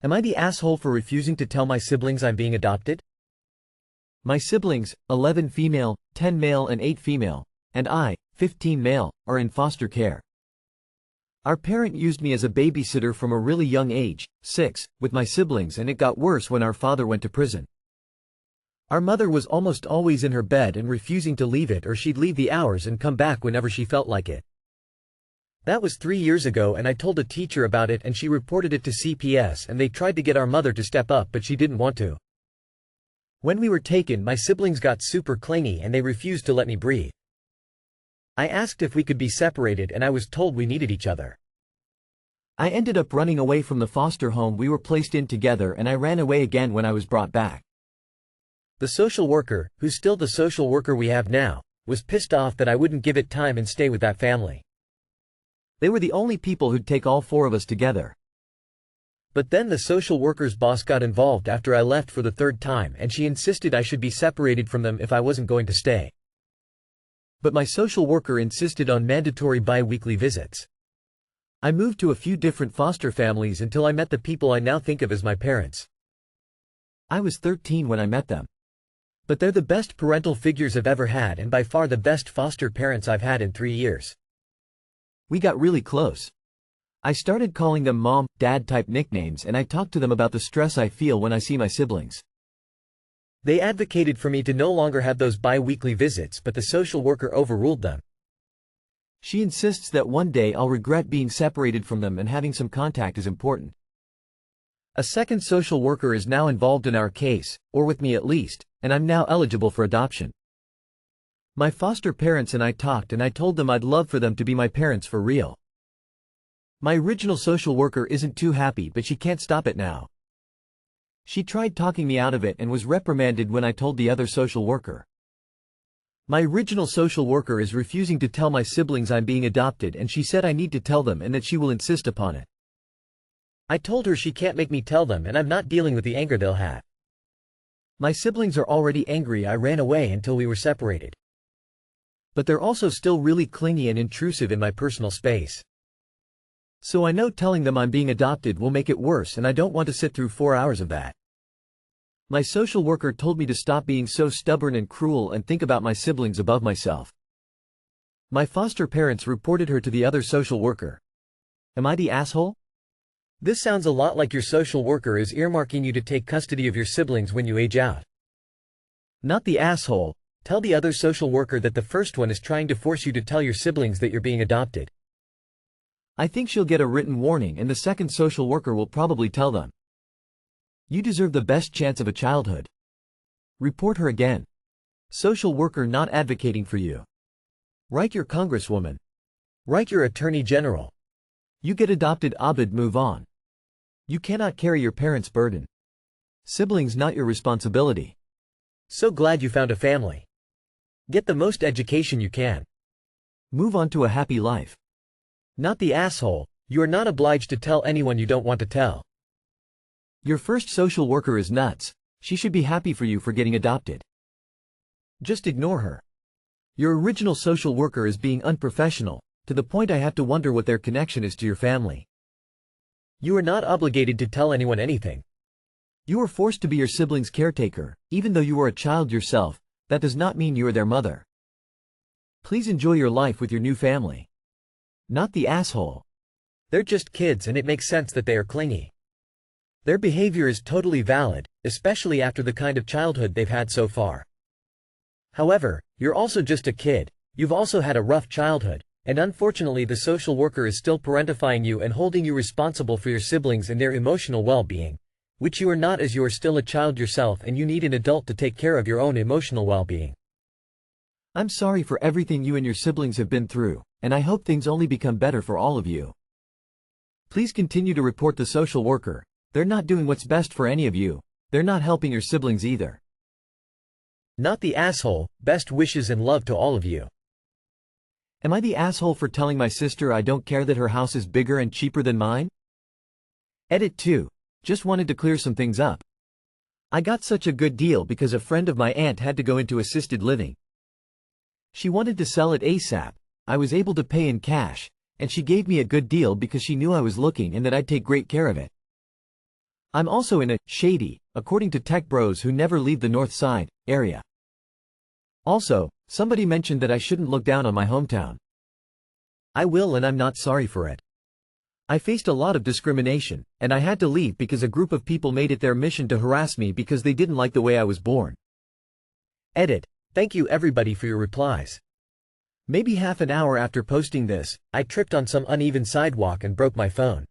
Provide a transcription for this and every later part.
Am I the asshole for refusing to tell my siblings I'm being adopted? My siblings, 11 female, 10 male and 8 female, and I, 15 male, are in foster care. Our parent used me as a babysitter from a really young age, 6, with my siblings, and it got worse when our father went to prison. Our mother was almost always in her bed and refusing to leave it, or she'd leave the hours and come back whenever she felt like it. That was 3 years ago, and I told a teacher about it and she reported it to CPS, and they tried to get our mother to step up, but she didn't want to. When we were taken, my siblings got super clingy and they refused to let me breathe. I asked if we could be separated and I was told we needed each other. I ended up running away from the foster home we were placed in together, and I ran away again when I was brought back. The social worker, who's still the social worker we have now, was pissed off that I wouldn't give it time and stay with that family. They were the only people who'd take all 4 of us together. But then the social worker's boss got involved after I left for the 3rd time, and she insisted I should be separated from them if I wasn't going to stay. But my social worker insisted on mandatory bi-weekly visits. I moved to a few different foster families until I met the people I now think of as my parents. I was 13 when I met them. But they're the best parental figures I've ever had, and by far the best foster parents I've had in 3 years. We got really close. I started calling them mom, dad type nicknames, and I talked to them about the stress I feel when I see my siblings. They advocated for me to no longer have those bi-weekly visits, but the social worker overruled them. She insists that one day I'll regret being separated from them, and having some contact is important. A second social worker is now involved in our case, or with me at least, and I'm now eligible for adoption. My foster parents and I talked, and I told them I'd love for them to be my parents for real. My original social worker isn't too happy, but she can't stop it now. She tried talking me out of it and was reprimanded when I told the other social worker. My original social worker is refusing to tell my siblings I'm being adopted, and she said I need to tell them and that she will insist upon it. I told her she can't make me tell them, and I'm not dealing with the anger they'll have. My siblings are already angry I ran away until we were separated. But they're also still really clingy and intrusive in my personal space. So I know telling them I'm being adopted will make it worse, and I don't want to sit through 4 hours of that. My social worker told me to stop being so stubborn and cruel and think about my siblings above myself. My foster parents reported her to the other social worker. Am I the asshole? This sounds a lot like your social worker is earmarking you to take custody of your siblings when you age out. Not the asshole. Tell the other social worker that the first one is trying to force you to tell your siblings that you're being adopted. I think she'll get a written warning, and the second social worker will probably tell them. You deserve the best chance of a childhood. Report her again. Social worker not advocating for you. Write your congresswoman. Write your attorney general. You get adopted, Abid, move on. You cannot carry your parents' burden. Siblings not your responsibility. So glad you found a family. Get the most education you can. Move on to a happy life. Not the asshole. You are not obliged to tell anyone you don't want to tell. Your first social worker is nuts. She should be happy for you for getting adopted. Just ignore her. Your original social worker is being unprofessional, to the point I have to wonder what their connection is to your family. You are not obligated to tell anyone anything. You are forced to be your siblings' caretaker, even though you are a child yourself. That does not mean you are their mother. Please enjoy your life with your new family. Not the asshole. They're just kids, and it makes sense that they are clingy. Their behavior is totally valid, especially after the kind of childhood they've had so far. However, you're also just a kid. You've also had a rough childhood, and unfortunately the social worker is still parentifying you and holding you responsible for your siblings and their emotional well-being, which you are not, as you are still a child yourself and you need an adult to take care of your own emotional well-being. I'm sorry for everything you and your siblings have been through, and I hope things only become better for all of you. Please continue to report the social worker. They're not doing what's best for any of you. They're not helping your siblings either. Not the asshole. Best wishes and love to all of you. Am I the asshole for telling my sister I don't care that her house is bigger and cheaper than mine? Edit 2. Just wanted to clear some things up. I got such a good deal because a friend of my aunt had to go into assisted living. She wanted to sell it ASAP. I was able to pay in cash, and she gave me a good deal because she knew I was looking and that I'd take great care of it. I'm also in a shady, according to tech bros who never leave the north side, area. Also, somebody mentioned that I shouldn't look down on my hometown. I will, and I'm not sorry for it. I faced a lot of discrimination, and I had to leave because a group of people made it their mission to harass me because they didn't like the way I was born. Edit. Thank you everybody for your replies. Maybe half an hour after posting this, I tripped on some uneven sidewalk and broke my phone.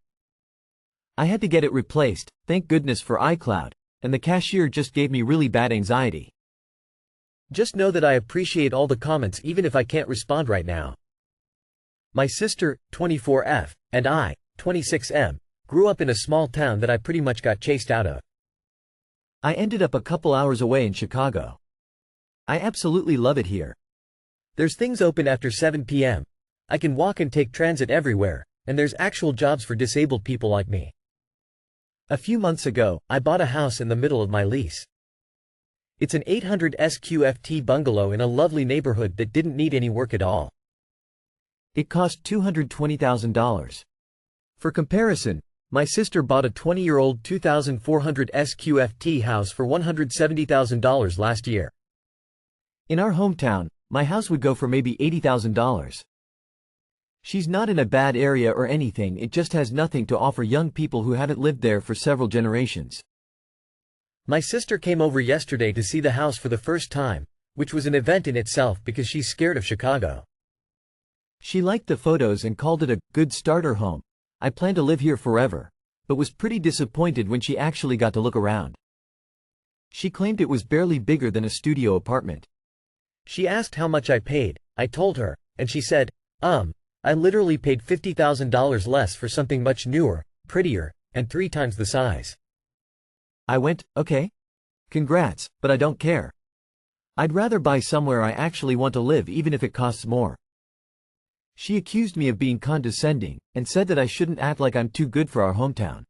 I had to get it replaced, thank goodness for iCloud, and the cashier just gave me really bad anxiety. Just know that I appreciate all the comments even if I can't respond right now. My sister, 24F, and I, 26M, grew up in a small town that I pretty much got chased out of. I ended up a couple hours away in Chicago. I absolutely love it here. There's things open after 7 p.m. I can walk and take transit everywhere, and there's actual jobs for disabled people like me. A few months ago, I bought a house in the middle of my lease. It's an 800 SQFT bungalow in a lovely neighborhood that didn't need any work at all. It cost $220,000. For comparison, my sister bought a 20-year-old 2,400 SQFT house for $170,000 last year. In our hometown, my house would go for maybe $80,000. She's not in a bad area or anything, it just has nothing to offer young people who haven't lived there for several generations. My sister came over yesterday to see the house for the first time, which was an event in itself because she's scared of Chicago. She liked the photos and called it a good starter home. I plan to live here forever, but was pretty disappointed when she actually got to look around. She claimed it was barely bigger than a studio apartment. She asked how much I paid, I told her, and she said, I literally paid $50,000 less for something much newer, prettier, and 3 times the size. I went, okay. Congrats, but I don't care. I'd rather buy somewhere I actually want to live even if it costs more. She accused me of being condescending, and said that I shouldn't act like I'm too good for our hometown.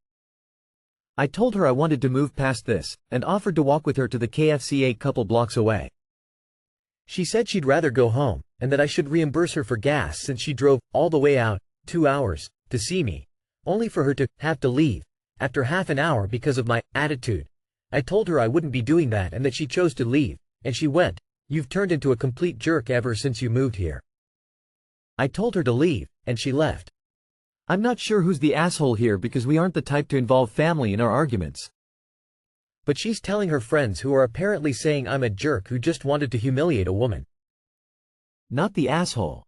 I told her I wanted to move past this, and offered to walk with her to the KFC a couple blocks away. She said she'd rather go home, and that I should reimburse her for gas since she drove all the way out, 2 hours, to see me, only for her to have to leave after half an hour because of my attitude. I told her I wouldn't be doing that and that she chose to leave, and she went, "You've turned into a complete jerk ever since you moved here." I told her to leave, and she left. I'm not sure who's the asshole here because we aren't the type to involve family in our arguments. But she's telling her friends who are apparently saying I'm a jerk who just wanted to humiliate a woman. Not the asshole.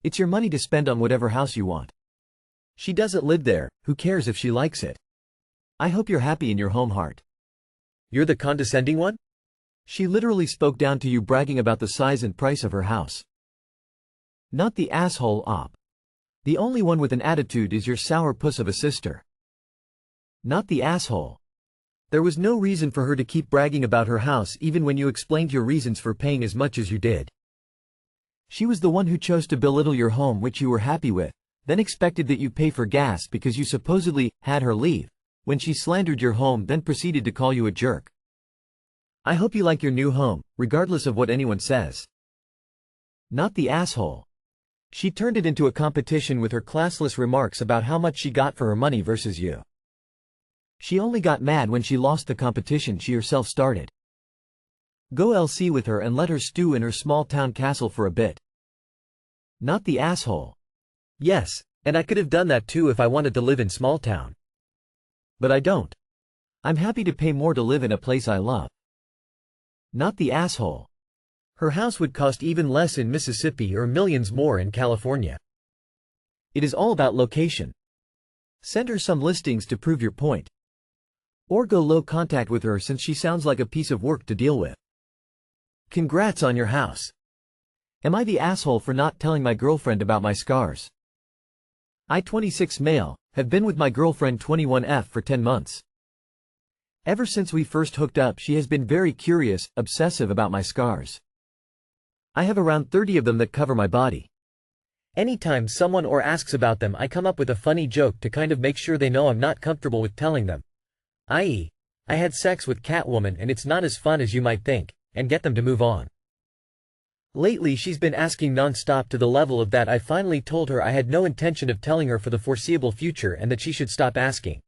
It's your money to spend on whatever house you want. She doesn't live there, who cares if she likes it? I hope you're happy in your home heart. You're the condescending one? She literally spoke down to you bragging about the size and price of her house. Not the asshole op. The only one with an attitude is your sour puss of a sister. Not the asshole. There was no reason for her to keep bragging about her house even when you explained your reasons for paying as much as you did. She was the one who chose to belittle your home which you were happy with, then expected that you pay for gas because you supposedly had her leave, when she slandered your home then proceeded to call you a jerk. I hope you like your new home, regardless of what anyone says. Not the asshole. She turned it into a competition with her classless remarks about how much she got for her money versus you. She only got mad when she lost the competition she herself started. Go LC with her and let her stew in her small town castle for a bit. Not the asshole. Yes, and I could have done that too if I wanted to live in small town. But I don't. I'm happy to pay more to live in a place I love. Not the asshole. Her house would cost even less in Mississippi or millions more in California. It is all about location. Send her some listings to prove your point. Or go low contact with her since she sounds like a piece of work to deal with. Congrats on your house. Am I the asshole for not telling my girlfriend about my scars? I, 26 male, have been with my girlfriend 21F for 10 months. Ever since we first hooked up she has been very curious, obsessive about my scars. I have around 30 of them that cover my body. Anytime someone asks about them I come up with a funny joke to kind of make sure they know I'm not comfortable with telling them. I.e., I had sex with Catwoman and it's not as fun as you might think, and get them to move on. Lately she's been asking non-stop to the level of that I finally told her I had no intention of telling her for the foreseeable future and that she should stop asking.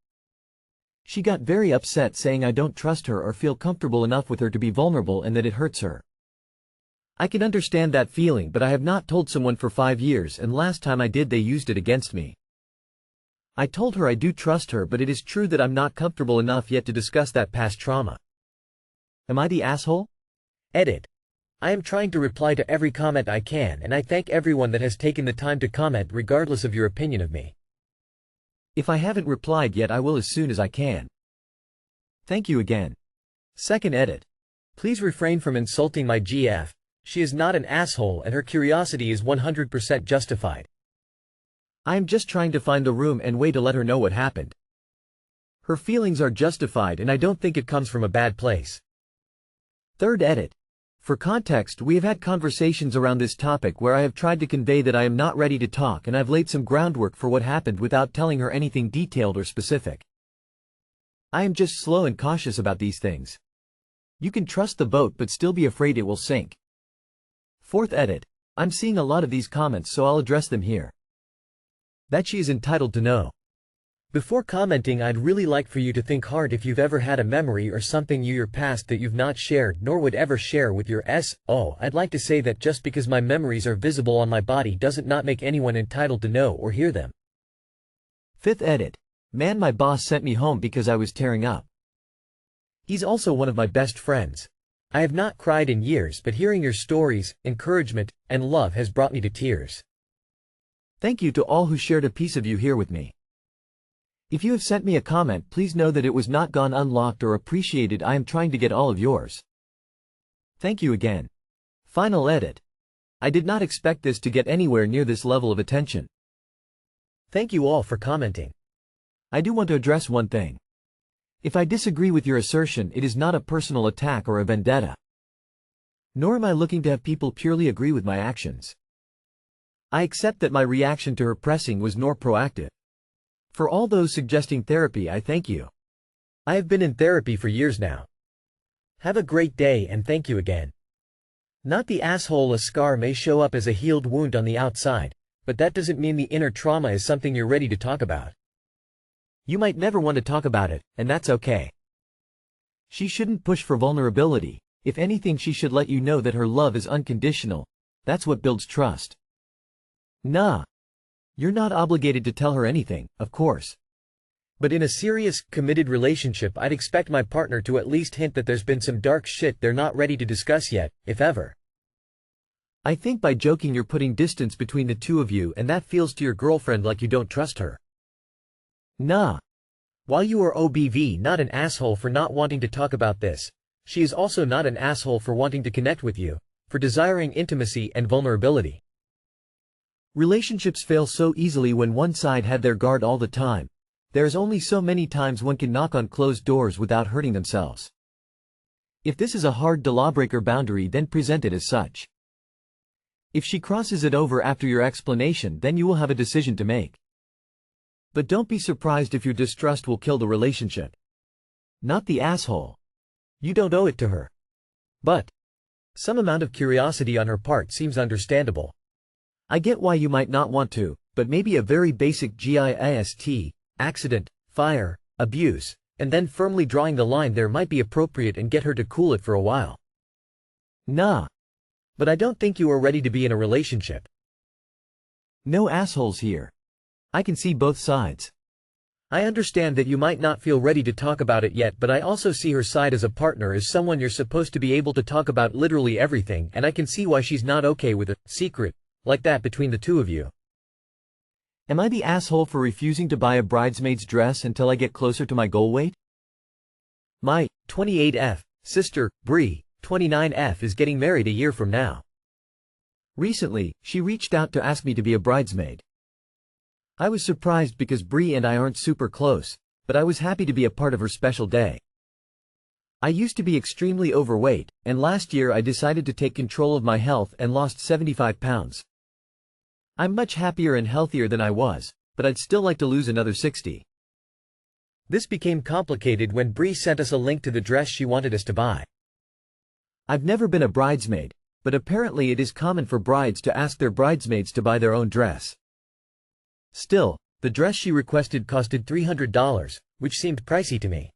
She got very upset, saying I don't trust her or feel comfortable enough with her to be vulnerable and that it hurts her. I can understand that feeling, but I have not told someone for 5 years, and last time I did they used it against me. I told her I do trust her, but it is true that I'm not comfortable enough yet to discuss that past trauma. Am I the asshole? Edit. I am trying to reply to every comment I can, and I thank everyone that has taken the time to comment regardless of your opinion of me. If I haven't replied yet, I will as soon as I can. Thank you again. Second edit. Please refrain from insulting my GF. She is not an asshole and her curiosity is 100% justified. I am just trying to find the room and way to let her know what happened. Her feelings are justified and I don't think it comes from a bad place. Third edit. For context, we have had conversations around this topic where I have tried to convey that I am not ready to talk, and I've laid some groundwork for what happened without telling her anything detailed or specific. I am just slow and cautious about these things. You can trust the boat but still be afraid it will sink. Fourth edit. I'm seeing a lot of these comments, so I'll address them here. That she is entitled to know. Before commenting, I'd really like for you to think hard if you've ever had a memory or something in your past that you've not shared nor would ever share with your S.O. I'd like to say that just because my memories are visible on my body doesn't not make anyone entitled to know or hear them. Fifth edit. Man, my boss sent me home because I was tearing up. He's also one of my best friends. I have not cried in years, but hearing your stories, encouragement, and love has brought me to tears. Thank you to all who shared a piece of you here with me. If you have sent me a comment, please know that it was not gone unlocked or appreciated. I am trying to get all of yours. Thank you again. Final edit. I did not expect this to get anywhere near this level of attention. Thank you all for commenting. I do want to address one thing. If I disagree with your assertion, it is not a personal attack or a vendetta. Nor am I looking to have people purely agree with my actions. I accept that my reaction to her pressing was nor proactive. For all those suggesting therapy, I thank you. I have been in therapy for years now. Have a great day and thank you again. Not the asshole. A scar may show up as a healed wound on the outside, but that doesn't mean the inner trauma is something you're ready to talk about. You might never want to talk about it, and that's okay. She shouldn't push for vulnerability. If anything, she should let you know that her love is unconditional. That's what builds trust. Nah. You're not obligated to tell her anything, of course. But in a serious, committed relationship, I'd expect my partner to at least hint that there's been some dark shit they're not ready to discuss yet, if ever. I think by joking you're putting distance between the two of you, and that feels to your girlfriend like you don't trust her. Nah. While you are OBV not an asshole for not wanting to talk about this, she is also not an asshole for wanting to connect with you, for desiring intimacy and vulnerability. Relationships fail so easily when one side had their guard all the time. There's only so many times one can knock on closed doors without hurting themselves. If this is a hard lawbreaker boundary, then present it as such. If she crosses it over after your explanation, then you will have a decision to make. But don't be surprised if your distrust will kill the relationship. Not the asshole. You don't owe it to her. But some amount of curiosity on her part seems understandable. I get why you might not want to, but maybe a very basic GIST, accident, fire, abuse, and then firmly drawing the line there might be appropriate and get her to cool it for a while. Nah. But I don't think you are ready to be in a relationship. No assholes here. I can see both sides. I understand that you might not feel ready to talk about it yet, but I also see her side as a partner, as someone you're supposed to be able to talk about literally everything, and I can see why she's not okay with a secret like that between the two of you. Am I the asshole for refusing to buy a bridesmaid's dress until I get closer to my goal weight? My 28F sister, Bree, 29F, is getting married a year from now. Recently, she reached out to ask me to be a bridesmaid. I was surprised because Bree and I aren't super close, but I was happy to be a part of her special day. I used to be extremely overweight, and last year I decided to take control of my health and lost 75 pounds. I'm much happier and healthier than I was, but I'd still like to lose another 60. This became complicated when Bree sent us a link to the dress she wanted us to buy. I've never been a bridesmaid, but apparently it is common for brides to ask their bridesmaids to buy their own dress. Still, The dress she requested costed $300, which seemed pricey to me.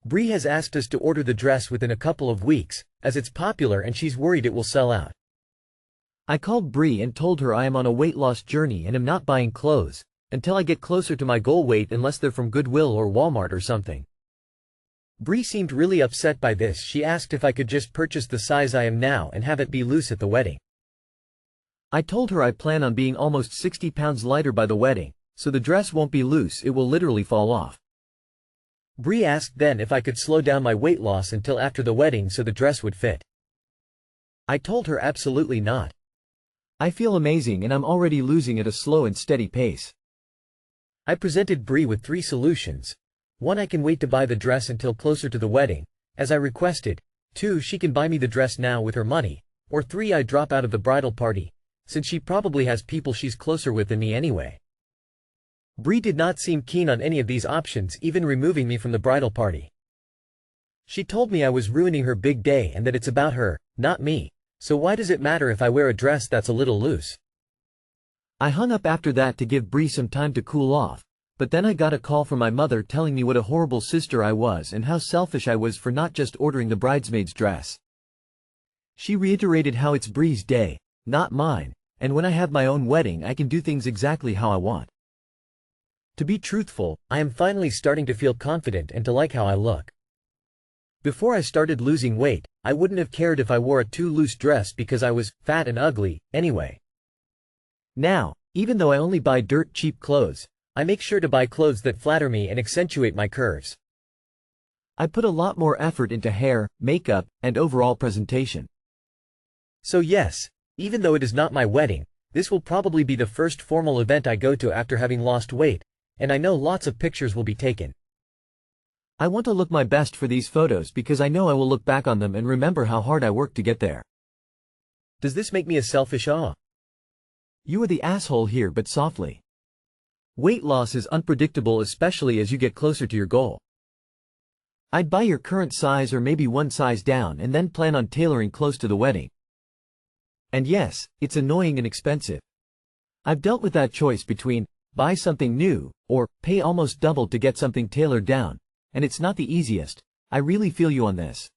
Bree has asked us to order the dress within a couple of weeks, as it's popular and she's worried it will sell out. I called Bree and told her I am on a weight loss journey and am not buying clothes until I get closer to my goal weight unless they're from Goodwill or Walmart or something. Bree seemed really upset by this. She asked if I could just purchase the size I am now and have it be loose at the wedding. I told her I plan on being almost 60 pounds lighter by the wedding, so the dress won't be loose, it will literally fall off. Bree asked then if I could slow down my weight loss until after the wedding so the dress would fit. I told her absolutely not. I feel amazing and I'm already losing at a slow and steady pace. I presented Bree with 3 solutions. 1, I can wait to buy the dress until closer to the wedding, as I requested. 2, she can buy me the dress now with her money. Or 3, I drop out of the bridal party, since she probably has people she's closer with than me anyway. Bree did not seem keen on any of these options, even removing me from the bridal party. She told me I was ruining her big day and that it's about her, not me, so why does it matter if I wear a dress that's a little loose? I hung up after that to give Bree some time to cool off, but then I got a call from my mother telling me what a horrible sister I was and how selfish I was for not just ordering the bridesmaid's dress. She reiterated how it's Bree's day, not mine, and when I have my own wedding I can do things exactly how I want. To be truthful, I am finally starting to feel confident and to like how I look. Before I started losing weight, I wouldn't have cared if I wore a too loose dress because I was fat and ugly, anyway. Now, even though I only buy dirt cheap clothes, I make sure to buy clothes that flatter me and accentuate my curves. I put a lot more effort into hair, makeup, and overall presentation. So yes, even though it is not my wedding, this will probably be the first formal event I go to after having lost weight, and I know lots of pictures will be taken. I want to look my best for these photos because I know I will look back on them and remember how hard I worked to get there. Does this make me a selfish aw? You are the asshole here, but softly. Weight loss is unpredictable, especially as you get closer to your goal. I'd buy your current size or maybe one size down and then plan on tailoring close to the wedding. And yes, it's annoying and expensive. I've dealt with that choice between buy something new or pay almost double to get something tailored down, and it's not the easiest. I really feel you on this.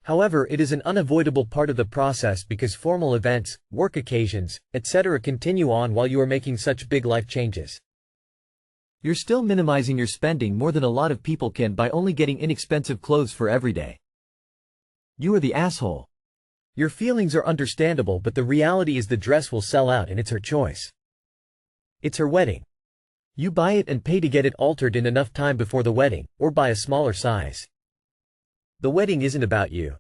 However, it is an unavoidable part of the process because formal events, work occasions, etc. continue on while you are making such big life changes. You're still minimizing your spending more than a lot of people can by only getting inexpensive clothes for every day. You are the asshole. Your feelings are understandable, but the reality is the dress will sell out and it's her choice. It's her wedding. You buy it and pay to get it altered in enough time before the wedding, or buy a smaller size. The wedding isn't about you.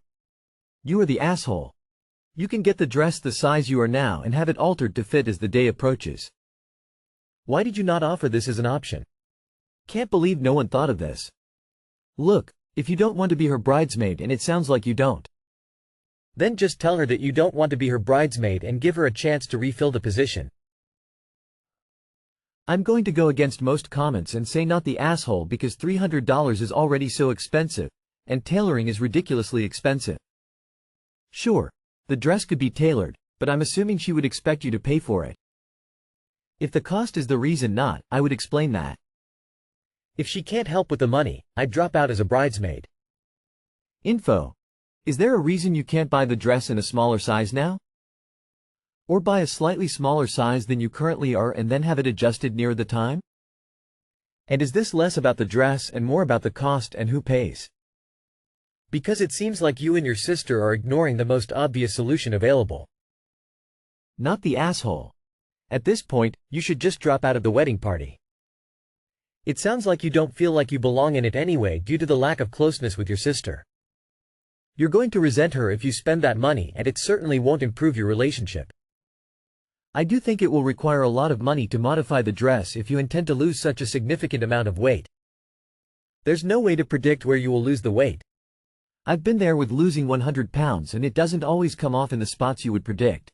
You are the asshole. You can get the dress the size you are now and have it altered to fit as the day approaches. Why did you not offer this as an option? Can't believe no one thought of this. Look, if you don't want to be her bridesmaid and it sounds like you don't, then just tell her that you don't want to be her bridesmaid and give her a chance to refill the position. I'm going to go against most comments and say not the asshole because $300 is already so expensive, and tailoring is ridiculously expensive. Sure, the dress could be tailored, but I'm assuming she would expect you to pay for it. If the cost is the reason not, I would explain that. If she can't help with the money, I'd drop out as a bridesmaid. Info. Is there a reason you can't buy the dress in a smaller size now? Or buy a slightly smaller size than you currently are and then have it adjusted near the time? And is this less about the dress and more about the cost and who pays? Because it seems like you and your sister are ignoring the most obvious solution available. Not the asshole. At this point, you should just drop out of the wedding party. It sounds like you don't feel like you belong in it anyway due to the lack of closeness with your sister. You're going to resent her if you spend that money, and it certainly won't improve your relationship. I do think it will require a lot of money to modify the dress if you intend to lose such a significant amount of weight. There's no way to predict where you will lose the weight. I've been there with losing 100 pounds and it doesn't always come off in the spots you would predict.